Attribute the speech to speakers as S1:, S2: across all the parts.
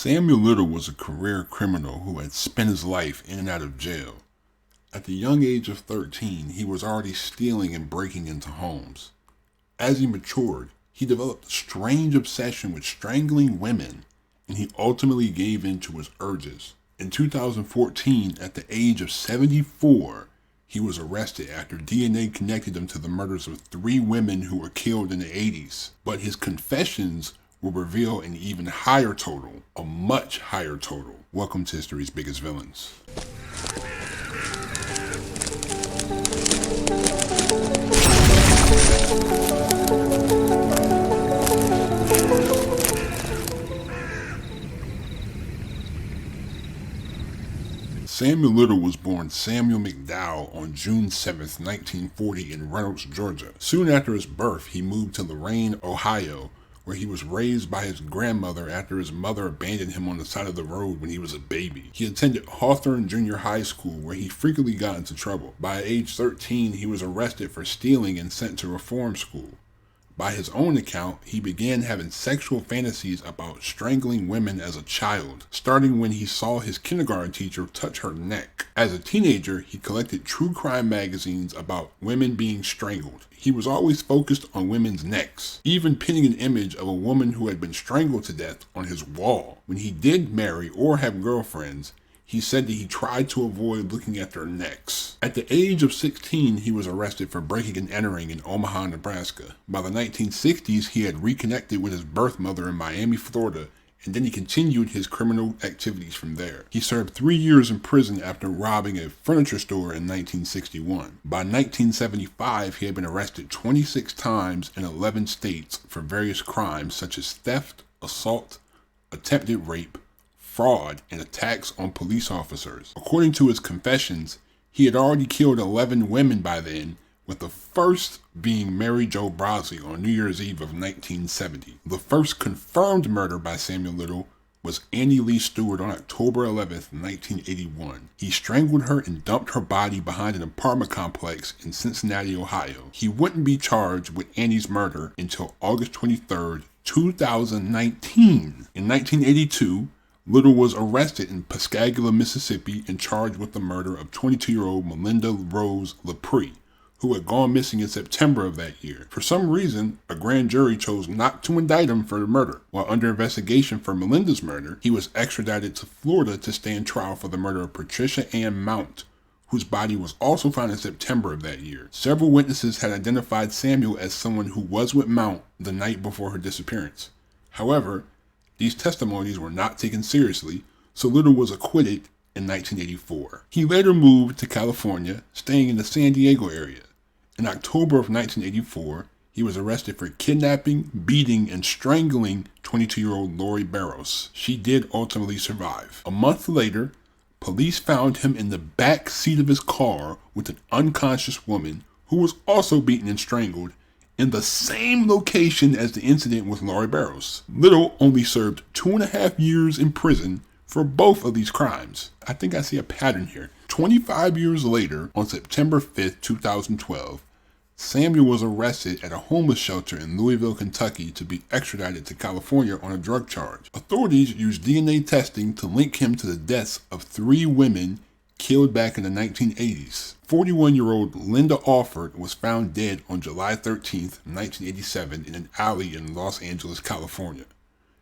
S1: Samuel Little was a career criminal who had spent his life in and out of jail. At the young age of 13, he was already stealing and breaking into homes. As he matured, he developed a strange obsession with strangling women, and he ultimately gave in to his urges. In 2014, at the age of 74, he was arrested after DNA connected him to the murders of 3 women who were killed in the 80s. But his confessions will reveal an even higher total, a much higher total. Welcome to History's Biggest Villains. Samuel Little was born Samuel McDowell on June 7, 1940 in Reynolds, Georgia. Soon after his birth, he moved to Lorain, Ohio, where he was raised by his grandmother after his mother abandoned him on the side of the road when he was a baby. He attended Hawthorne Junior High School, where he frequently got into trouble. By age 13, he was arrested for stealing and sent to reform school. By his own account, he began having sexual fantasies about strangling women as a child, starting when he saw his kindergarten teacher touch her neck. As a teenager, he collected true crime magazines about women being strangled. He was always focused on women's necks, even pinning an image of a woman who had been strangled to death on his wall. When he did marry or have girlfriends, he said that he tried to avoid looking at their necks. At the age of 16, he was arrested for breaking and entering in Omaha, Nebraska. By the 1960s, he had reconnected with his birth mother in Miami, Florida, and then he continued his criminal activities from there. He served 3 years in prison after robbing a furniture store in 1961. By 1975, he had been arrested 26 times in 11 states for various crimes such as theft, assault, attempted rape, fraud, and attacks on police officers. According to his confessions, he had already killed 11 women by then, with the first being Mary Jo Brosley on New Year's Eve of 1970. The first confirmed murder by Samuel Little was Annie Lee Stewart on October 11, 1981. He strangled her and dumped her body behind an apartment complex in Cincinnati, Ohio. He wouldn't be charged with Annie's murder until August 23, 2019. In 1982, Little was arrested in Pascagoula, Mississippi, and charged with the murder of 22-year-old Melinda Rose LaPree, who had gone missing in September of that year. For some reason, a grand jury chose not to indict him for the murder. While under investigation for Melinda's murder, he was extradited to Florida to stand trial for the murder of Patricia Ann Mount, whose body was also found in September of that year. Several witnesses had identified Samuel as someone who was with Mount the night before her disappearance. However, these testimonies were not taken seriously, so Little was acquitted in 1984. He later moved to California, staying in the San Diego area. In October of 1984, he was arrested for kidnapping, beating, and strangling 22-year-old Lori Barros. She did ultimately survive. A month later, police found him in the back seat of his car with an unconscious woman who was also beaten and strangled in the same location as the incident with Lori Barros. Little only served 2.5 years in prison for both of these crimes. I think I see a pattern here. 25 years later, on September 5th, 2012, Samuel was arrested at a homeless shelter in Louisville, Kentucky to be extradited to California on a drug charge. Authorities used DNA testing to link him to the deaths of 3 women killed back in the 1980s. 41-year-old Linda Alford was found dead on July 13, 1987 in an alley in Los Angeles, California.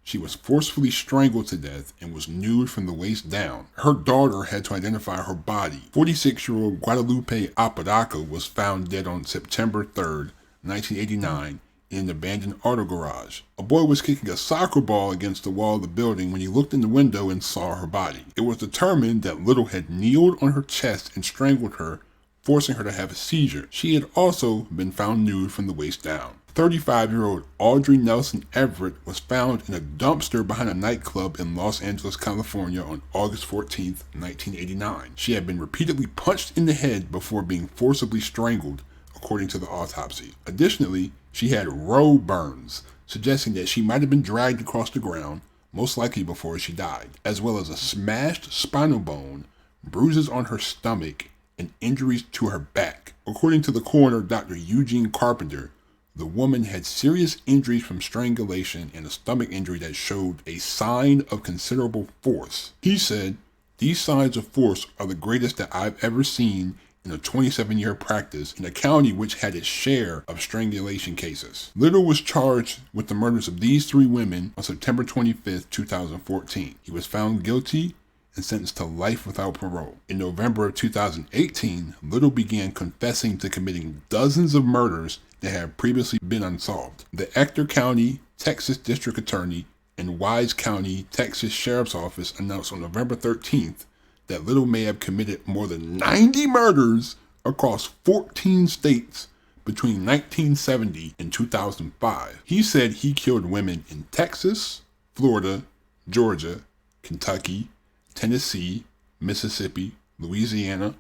S1: She was forcefully strangled to death and was nude from the waist down. Her daughter had to identify her body. 46-year-old Guadalupe Apodaca was found dead on September 3, 1989 in an abandoned auto garage. A boy was kicking a soccer ball against the wall of the building when he looked in the window and saw her body. It was determined that Little had kneeled on her chest and strangled her, forcing her to have a seizure. She had also been found nude from the waist down. 35-year-old Audrey Nelson Everett was found in a dumpster behind a nightclub in Los Angeles, California on August 14, 1989. She had been repeatedly punched in the head before being forcibly strangled, according to the autopsy. Additionally, she had roe burns, suggesting that she might have been dragged across the ground, most likely before she died, as well as a smashed spinal bone, bruises on her stomach, and injuries to her back. According to the coroner, Dr. Eugene Carpenter, The woman had serious injuries from strangulation and a stomach injury that showed a sign of considerable force. He said, "These signs of force are the greatest that I've ever seen in a 27-year practice in a county which had its share of strangulation cases." Little was charged with the murders of these 3 women on September 25, 2014. He was found guilty and sentenced to life without parole. In November of 2018, Little began confessing to committing dozens of murders that had previously been unsolved. The Ector County, Texas District Attorney, and Wise County, Texas Sheriff's Office announced on November 13th that Little may have committed more than 90 murders across 14 states between 1970 and 2005. He said he killed women in Texas, Florida, Georgia, Kentucky, Tennessee, Mississippi, Louisiana,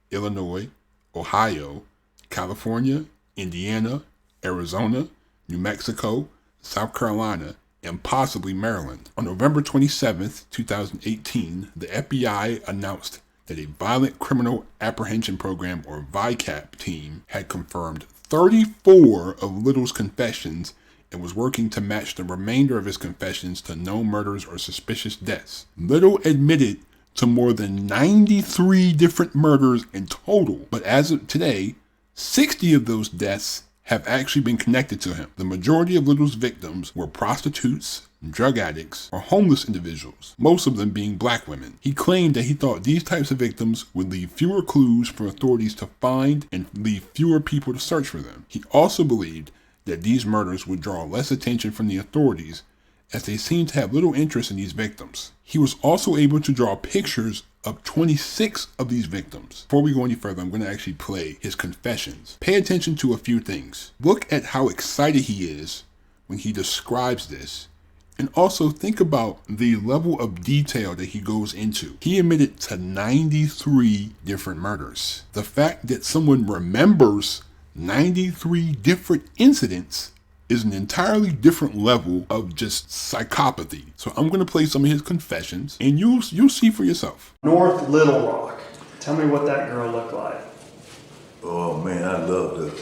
S1: Illinois, Ohio, California, Indiana, Arizona, New Mexico, South Carolina, and possibly Maryland. On November 27, 2018, the FBI announced that a Violent Criminal Apprehension Program, or ViCAP team, had confirmed 34 of Little's confessions and was working to match the remainder of his confessions to known murders or suspicious deaths. Little admitted to more than 93 different murders in total, but as of today, 60 of those deaths have actually been connected to him. The majority of Little's victims were prostitutes, drug addicts, or homeless individuals, most of them being black women. He claimed that he thought these types of victims would leave fewer clues for authorities to find and leave fewer people to search for them. He also believed that these murders would draw less attention from the authorities, as they seemed to have little interest in these victims. He was also able to draw pictures of 26 of these victims. Before we go any further, I'm going to actually play his confessions. Pay attention to a few things. Look at how excited he is when he describes this, and also think about the level of detail that he goes into. He admitted to 93 different murders. The fact that someone remembers 93 different incidents is an entirely different level of just psychopathy. So I'm going to play some of his confessions, and you'll see for yourself.
S2: North Little Rock. Tell me what that girl looked like.
S3: Oh man, I loved her.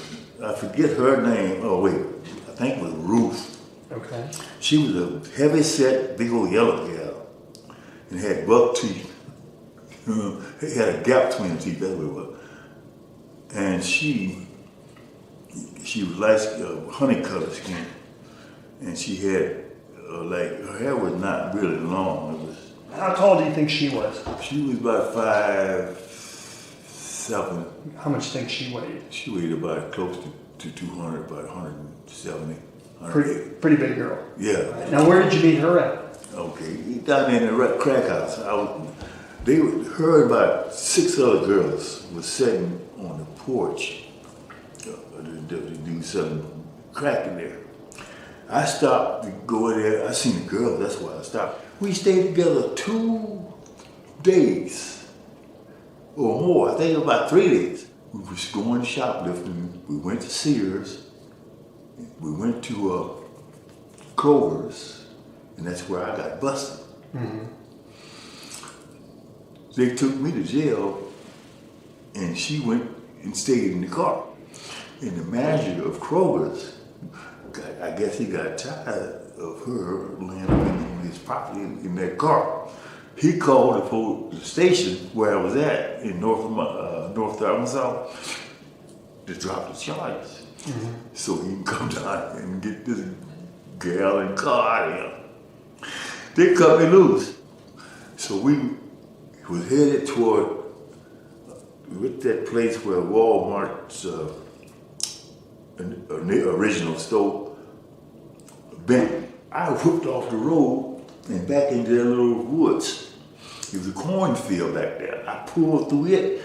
S3: I forget her name. Oh wait, I think it was Ruth.
S2: Okay.
S3: She was a heavy set, big old yellow gal, and had buck teeth. It had a gap between the teeth, that's what it was. And she was like honey colored skin, and she had like her hair was not really long. It was.
S2: How tall do you think she was?
S3: She was about 5'7".
S2: How much do you think she weighed?
S3: She weighed about close to 200, about 170.
S2: Pretty big girl.
S3: Yeah.
S2: Now where did you meet her at?
S3: Okay, down in the crack house. Her and about 6 other girls were sitting on the porch. Do some crack in there. I stopped to go in there. I seen a girl, that's why I stopped. We stayed together 2 days or more. I think about 3 days. We was going shoplifting. We went to Sears. We went to Kroger's, and that's where I got busted. Mm-hmm. They took me to jail, and she went and stayed in the car. And the manager of Kroger's, I guess he got tired of her laying on his property in that car. He called the station where I was at in North Arkansas to drop the charges. Mm-hmm. So he can come down and get this gal and car out of here. They cut me loose. So we was headed toward with that place where Walmart's original store bent. I whooped off the road and back into that little woods. It was a cornfield back there. I pulled through it,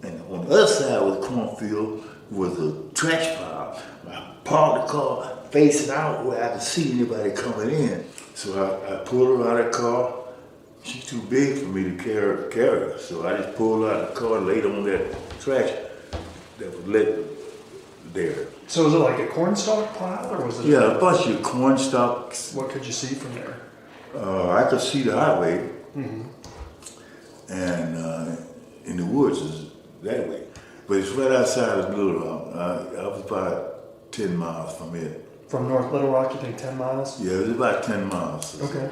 S3: and on the other side of the cornfield was a trash pile. I parked the car facing out where I could see anybody coming in. So I pulled her out of the car. She's too big for me to carry her. So I just pulled her out of the car and laid on that trash that was lit there.
S2: So was it like a cornstalk pile, or was it?
S3: Yeah, a bunch of corn stalks.
S2: What could you see from there?
S3: I could see the highway, mm-hmm. And in the woods is that way. But it's right outside of Little Rock. I was about 10 miles from it.
S2: From North Little Rock, you think 10 miles?
S3: Yeah, it was about 10 miles.
S2: Okay.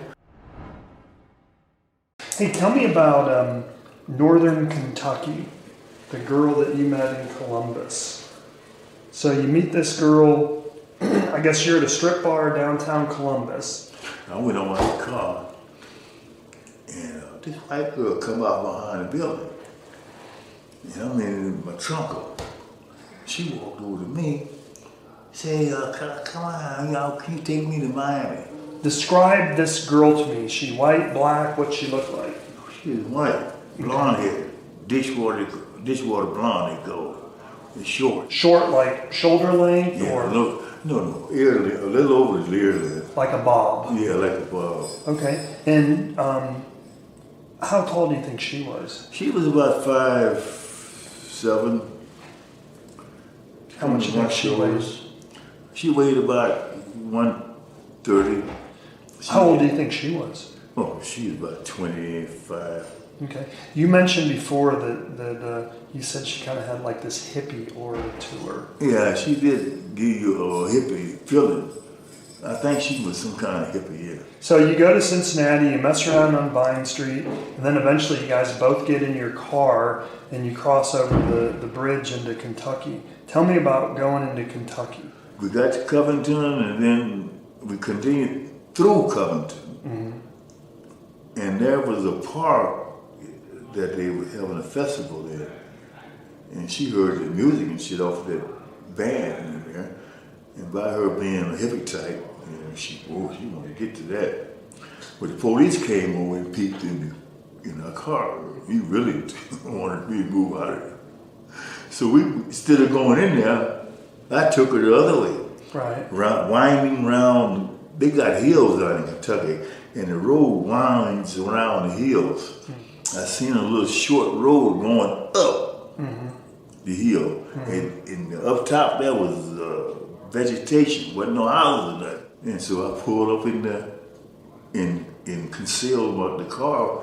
S2: Hey, tell me about Northern Kentucky, the girl that you met in Columbus. So you meet this girl, I guess you're at a strip bar downtown Columbus.
S3: I went on my car, and this white girl come out behind the building. And I'm in my trunk. She walked over to me, say, come on, y'all, can you take me to Miami?
S2: Describe this girl to me. Is she white, black? What's she look like?
S3: She was white, blonde hair, dishwater blonde, they go. It's short.
S2: Short, like shoulder length,
S3: Yeah,
S2: or
S3: no, ear length, a little over the ear length.
S2: like a bob?
S3: Yeah, like a bob.
S2: Okay. And how tall do you think she was?
S3: She was about 5'7".
S2: How much do you think she weighs?
S3: She weighed about 130.
S2: How old do you think she was?
S3: Oh, she was about 25.
S2: Okay. You mentioned before that you said she kind of had like this hippie aura to her.
S3: Yeah, she did give you a hippie feeling. I think she was some kind of hippie, yeah.
S2: So you go to Cincinnati, you mess around on Vine Street, and then eventually you guys both get in your car and you cross over the bridge into Kentucky. Tell me about going into Kentucky.
S3: We got to Covington, and then we continued through Covington. Mm-hmm. And there was a park that they were having a festival there. And she heard the music and shit off that band in there. And by her being a hippie type, she wanted to get to that. But the police came over and peeked in our car. He really wanted me to move out of there. So instead of going in there, I took her the other way.
S2: Right.
S3: Winding around, they got hills out in Kentucky, and the road winds around the hills. I seen a little short road going up the hill, and up top there was vegetation, wasn't no houses or nothing. And so I pulled up in there and concealed the car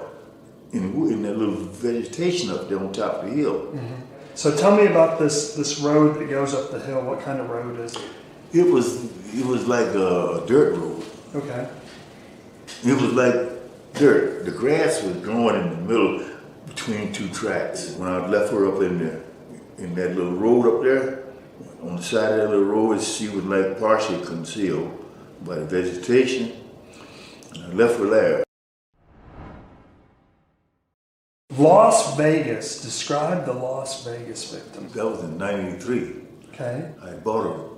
S3: in that little vegetation up there on top of the hill.
S2: Mm-hmm. So tell me about this road that goes up the hill. What kind of road is it?
S3: It was like a dirt road.
S2: Okay.
S3: It was like dirt. The grass was growing in the middle between two tracks. When I left her up in that little road up there, on the side of that little road, she was like partially concealed by the vegetation. And I left her there.
S2: Las Vegas. Describe the Las Vegas victim.
S3: That was in '93.
S2: Okay.
S3: I bought a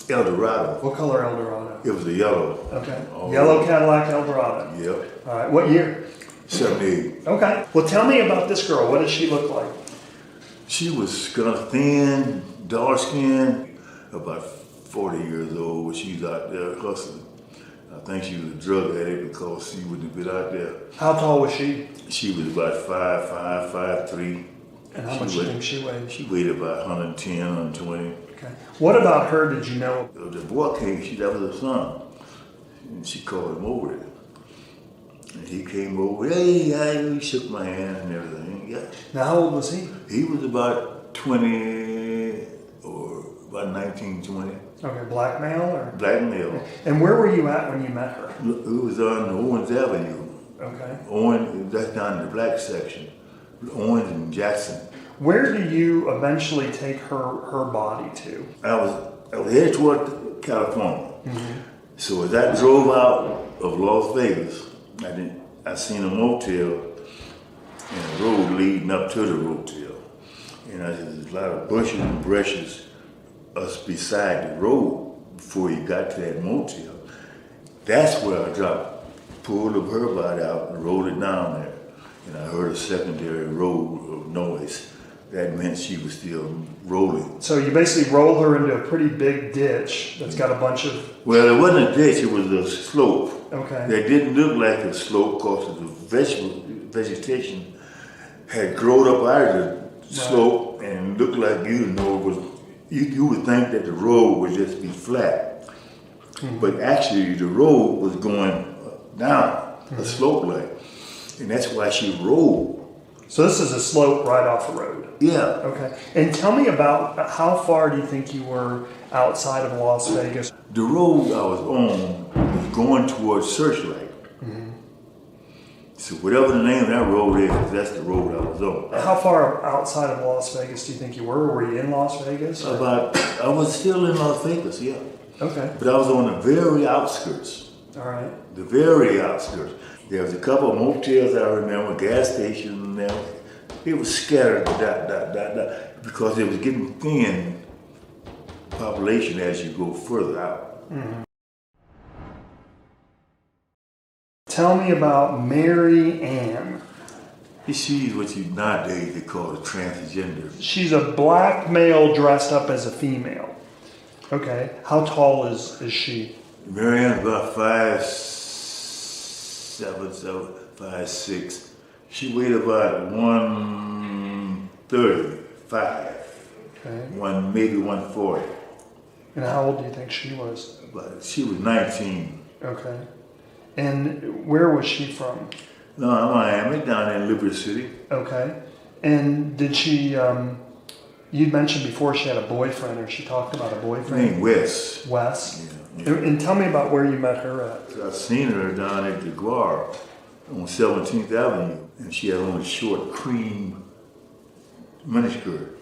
S3: Eldorado.
S2: What color Eldorado?
S3: It was a yellow.
S2: Okay.
S3: Oh.
S2: Yellow Cadillac Eldorado.
S3: Yep.
S2: All right. What year?
S3: 78.
S2: Okay. Well, tell me about this girl. What does she look like?
S3: She was kind of thin, dark skinned, about 40 years old. She was out there hustling. I think she was a drug addict because she wouldn't have been out there.
S2: How tall was she?
S3: She was about 5'5", 5'3".
S2: And how much do you think she weighed?
S3: She weighed about 110, 120.
S2: Okay. What about her did you know?
S3: The boy came, that was her son. And she called him over there. And he came over, hey, he shook my hand and everything. Yeah.
S2: Now, how old was he?
S3: He was about 20 or about 19, 20.
S2: Okay, black male or?
S3: Black male.
S2: And where were you at when you met her?
S3: It was on Owens Avenue.
S2: Okay.
S3: Owens, that's down in the black section. Owens and Jackson.
S2: Where do you eventually take her body to?
S3: I was headed toward California. Mm-hmm. So as I drove out of Las Vegas, I seen a motel and a road leading up to the motel. And there's a lot of bushes and brushes beside the road before you got to that motel. That's where I pulled up her body out and rolled it down there. And I heard a secondary roll of noise. That meant she was still rolling. So
S2: you basically roll her into a pretty big ditch that's got a bunch of...
S3: Well, it wasn't a ditch, it was a slope.
S2: Okay.
S3: That didn't look like a slope because the vegetation had grown up out of the slope and looked like you would think that the road would just be flat. Mm-hmm. But actually the road was going down a slope like. And that's why she rolled.
S2: So this is a slope right off the road.
S3: Yeah.
S2: Okay. And tell me about how far do you think you were outside of Las Vegas?
S3: The road I was on was going towards Searchlight. So whatever the name of that road is, that's the road I was on.
S2: How far outside of Las Vegas do you think you were? Were you in Las Vegas? Or?
S3: I was still in Las Vegas, yeah.
S2: Okay.
S3: But I was on the very outskirts.
S2: All right.
S3: The very outskirts. There was a couple of motels I remember, gas stations, and it was scattered, because it was getting thin population as you go further out.
S2: Mm-hmm. Tell me about Mary Ann.
S3: She's what you nowadays they call a transgender.
S2: She's a black male dressed up as a female. Okay. How tall is she?
S3: Mary Ann's about 5'7", 5'6". She weighed about 135.
S2: Okay.
S3: Maybe 140.
S2: And how old do you think she was?
S3: But she was 19.
S2: Okay. And where was she from?
S3: No, Miami, down in Liberty City.
S2: Okay. And did she, you'd mentioned before she had a boyfriend, or she talked about a boyfriend?
S3: Named Wes.
S2: Wes?
S3: Yeah.
S2: And tell me about where you met her at.
S3: I seen her down at the Guar on 17th Avenue, and she had on a short cream miniskirt.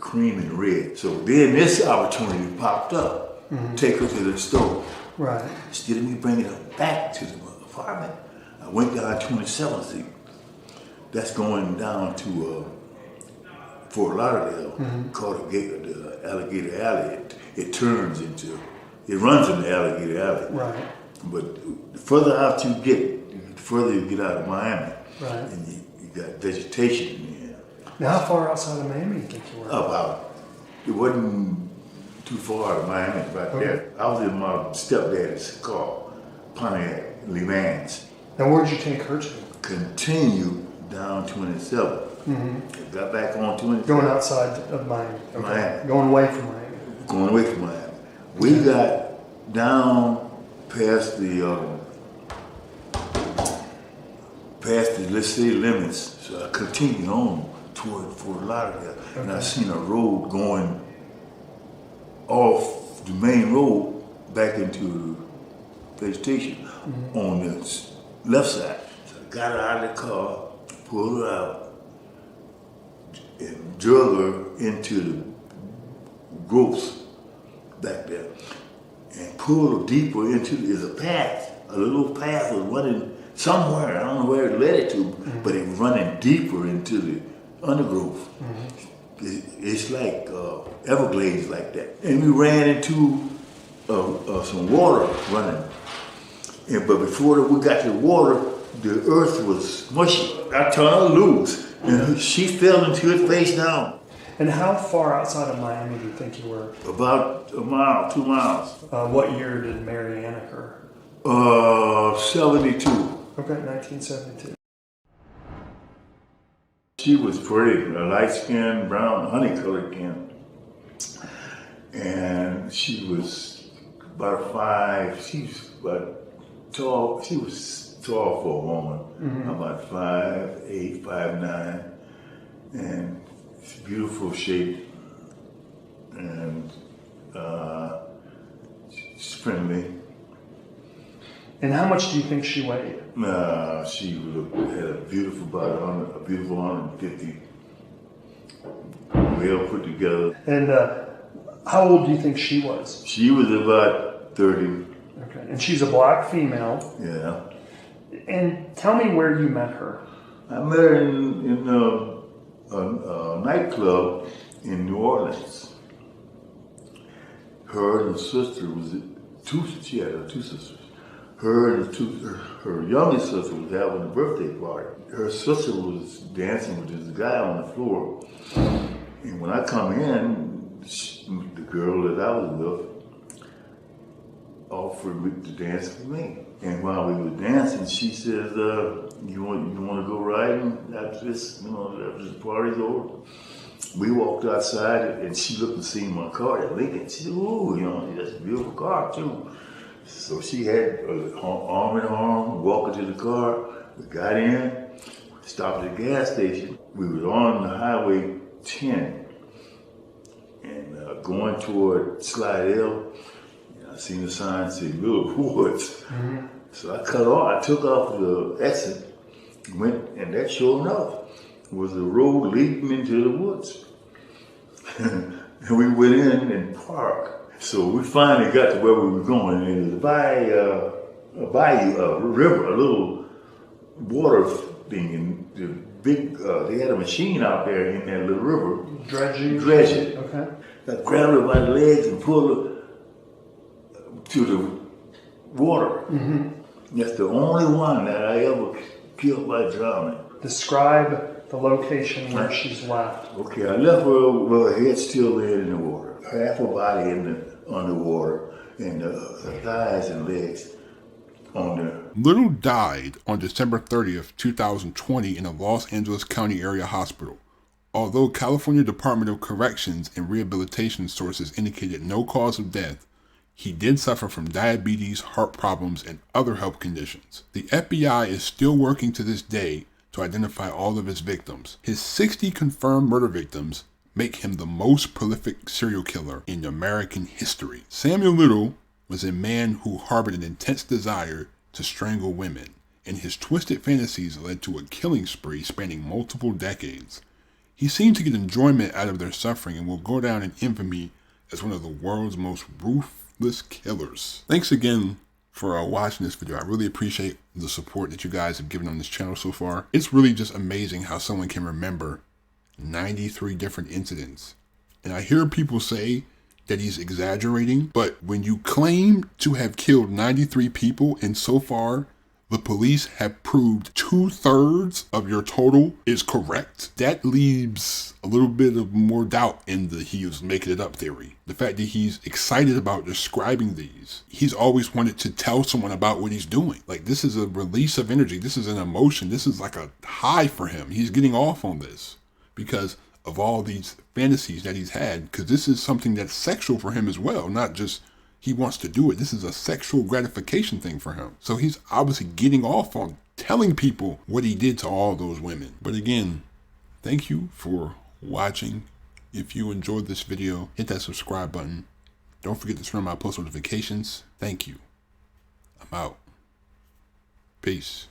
S3: Cream and red. So then this opportunity popped up. Take her to the store.
S2: Right.
S3: Instead of me bringing her back to the apartment, I went down 27th Street. That's going down to Fort Lauderdale, called the Alligator Alley. It runs into the Alligator Alley.
S2: Right.
S3: But the further out you get, the further you get out of Miami.
S2: Right.
S3: And you got vegetation in there.
S2: Now, how far outside of Miami do you think you were?
S3: It wasn't too far to Miami, right there. I was in my stepdad's car, Pontiac Le Mans.
S2: And where'd you take her to?
S3: Continue down 27. Got back on 27.
S2: Going outside of Miami. Okay.
S3: Miami.
S2: Going away from Miami.
S3: Going away from Miami. We got down past the let's say limits. So I continued on toward Fort Lauderdale, and I seen a road going off the main road back into vegetation on the left side. So I got her out of the car, pulled her out, and drug her into the growth back there, and pulled her deeper into there's a path. A little path was running somewhere. I don't know where it led it to, but it was running deeper into the undergrowth. It's like Everglades like that. And we ran into some water running. But before we got to the water, the earth was mushy. I turned her loose, and she fell into it face down.
S2: And how far outside of Miami do you think you were?
S3: About a mile, 2 miles.
S2: What year did Mary Ann occur?
S3: 72.
S2: Okay, 1972.
S3: She was pretty, a light-skinned, brown, honey-colored skin. And she was about 5, she was tall for a woman, about 5'8", 5'9", and beautiful shape, and she's friendly.
S2: And how much do you think she weighed?
S3: She had a beautiful body, a beautiful 150, well put together.
S2: And how old do you think she was?
S3: She was about 30.
S2: Okay, and she's a black female.
S3: Yeah.
S2: And tell me where you met her.
S3: I met her in a nightclub in New Orleans. Her and her sister she had 2 sisters. Her and her youngest sister was having a birthday party. Her sister was dancing with this guy on the floor. And when I come in, the girl that I was with offered to dance with me. And while we were dancing, she says, you want to go riding after this party's over? We walked outside, and she looked and seen my car at Lincoln. She said, ooh, that's a beautiful car too. So she had arm in arm, walking to the car. We got in, stopped at the gas station. We were on the Highway 10 and going toward Slide L. I seen the sign say Little Woods. So I cut off, I took off the exit, went, and that sure enough was the road leading into the woods. And we went in and parked. So we finally got to where we were going, and it was by a bayou, a river, a little water thing, and the big, they had a machine out there in that little river.
S2: Dredging?
S3: Dredging.
S2: Okay.
S3: I grabbed her by the legs and pulled her to the water. That's the only one that I ever killed by drowning.
S2: Describe the location where she's left.
S3: Okay, I left her with her head still in the water, half her body in the underwater, and her thighs and legs on there.
S1: Little died on December 30th, 2020 in a Los Angeles County area hospital. Although California Department of Corrections and Rehabilitation sources indicated no cause of death, he did suffer from diabetes, heart problems, and other health conditions. The FBI is still working to this day to identify all of his victims. His 60 confirmed murder victims make him the most prolific serial killer in American history. Samuel Little was a man who harbored an intense desire to strangle women, and his twisted fantasies led to a killing spree spanning multiple decades. He seemed to get enjoyment out of their suffering and will go down in infamy as one of the world's most ruthless killers. Thanks again for watching this video. I really appreciate the support that you guys have given on this channel so far. It's really just amazing how someone can remember 93 different incidents. And I hear people say that he's exaggerating, but when you claim to have killed 93 people and so far the police have proved 2/3 of your total is correct, that leaves a little bit of more doubt in the he was making it up theory. The fact that he's excited about describing these. He's always wanted to tell someone about what he's doing. Like, this is a release of energy. This is an emotion. This is like a high for him. He's getting off on this because of all these fantasies that he's had, because this is something that's sexual for him as well, not just he wants to do it. This is a sexual gratification thing for him. So he's obviously getting off on telling people what he did to all those women. But again, thank you for watching. If you enjoyed this video, hit that subscribe button. Don't forget to turn on my post notifications. Thank you. I'm out. Peace.